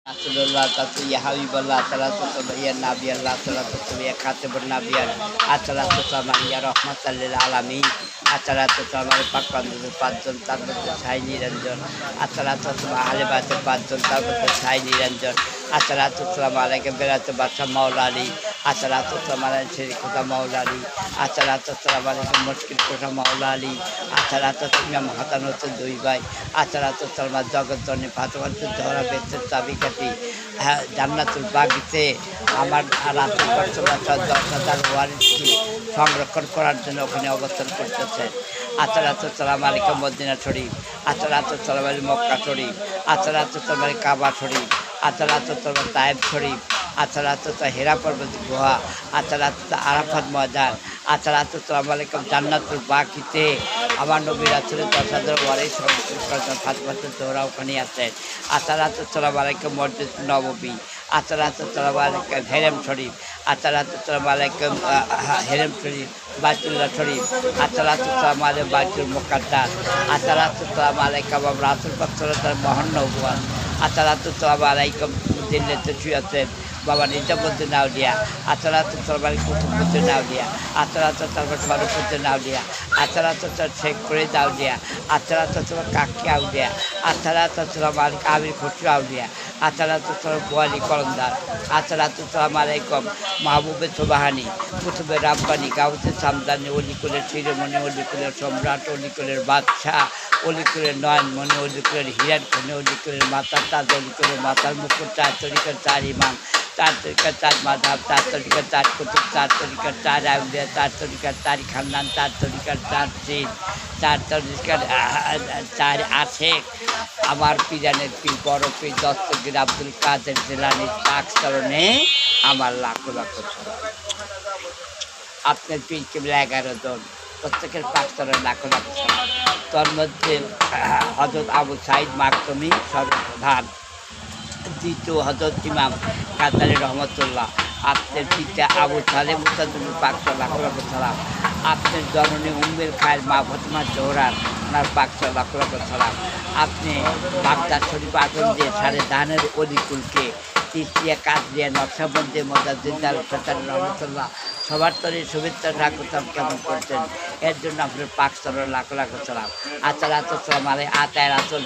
Rasulullah tatu ya Habibullah salatu ya Nabi Allah salatu ya Khatibun Nabiyan salatu ya rahmatan lil alamin salatu পাকপান্ডুর পাঁচজন তার মধ্যে সাই নিরঞ্জন salatu আহলে বাইতের পাঁচজন তার মধ্যে সাই নিরঞ্জন salatu আলাইকে বেরাতে বাদশা মাওলা আলী salatu আলাইকে শরীফ খোদা মাওলা আলী salatu আলাইকে মুশকিল খোদা মাওলা আলী salatu ইমাম হাসান হোসেন দুই ভাই salatu জগৎজননী ফাতেমাতুল জোহরা বেতের চাবিকাঠি জান্নাতুল বাগিতে আমার রাসূল সাল্লাল্লাহু আলাইহি ওয়াসাল্লাম ওয়ারিসকে সংরক্ষণ করার জন্য ওখানে অবস্থান করতেছেন salatu আলাইকে মদিনা শরীফ salatu আলাইকে মক্কা শরীফ salatu আলাইকে কাবা শরীফ salatu তায়েব শরীফ salatu হেরা পর্বত গুহা salatu আরাফাত ময়দান salatu আলাইকে জান্নাতুল বাগিতে আমার নবী রাসূলের 10,000 ওয়ারিস সংরক্ষণ করেছেন ফাতেমাতুল জোহরা ওখানে আছেন salatu আলাইকে মসজিদ নববী salatu আলাইকে হেরেম শরীফ salatu আলাইকে হেরেম শরীফ বাইতুল্লাহ শরীফ salatu আলাইকে বাইতুল মুকাদ্দাস salatu আলাইকে আমার রাসূল পাক সাল্লাল্লাহু মহান নবুয়ত salatu আলাইকে দিল্লিতে শুয়ে আছেন বাবা নিজামুদ্দিন আউলিয়া salatu আলাইকে কুতুবউদ্দিন আউলিয়া salatu ফারুকউদ্দিন আউলিয়া salatu শেখ ফরিদ আউলিয়া salatu কাকি আউলিয়া salatu আলাইকে আমির খসরু আউলিয়া salatu বোয়ালি কলন্দার salatu আলাইকুম মাহবুবে সুবহানি কুতুবে রাব্বানি গাউসে সামদানি অলিকুলের শিরোমণি অলিকুলের সম্রাট অলিকুলের বাদশাহ অলিকুলের নয়নমণি অলিকুলের হিরানখনি অলিকুলের মাতার তাজ অলিকুলের মাতার মুকুট চার তরিকার চার ইমাম চার তরিকার চার মাধাব চার তরিকার চার কুতুব চার তরিকার চার আউলিয়া চার তরিকার চার খানদান চার তরিকার চার সিন চার তরিকার চার আশেক আমার পীরানের পীর বড় পীর দস্তগীর আব্দুল কাদের জিলানীর পাক চরণে আমার লাখো লাখো আপনার পীর কিবলা 11 জন প্রত্যেকের পাক চরণে লাখো লাখো তোর মধ্যে হযরত আবু সাইদ মাকতুমি সর্বপ্রধান দ্বিতীয় হযরত ইমাম কাতারি রহমতুল্লাহ আপনার পিতা আবু সালেম মুসাদুল পাক লাখো লাখো সালাম আপনার জননী উম্মুল খায়ের মা ফাতেমা জোহরার ওনার পাক লাখো লাখো সালাম আপনি বাগদাদ শরীফ আগুন দিয়ে সাড়ে ধানের অলিকুলকে তিস্তিয়া কাদরিয়া নকশবন্দি মোজাদ্দিদ দারুল রহমতুল্লাহ সবার তরে শুভেচ্ছা স্বাগতম কেমন করছেন এর জন্য আপনার পাক লাখো লাখো সালাম salatu আলাইহি আতায় রাসূল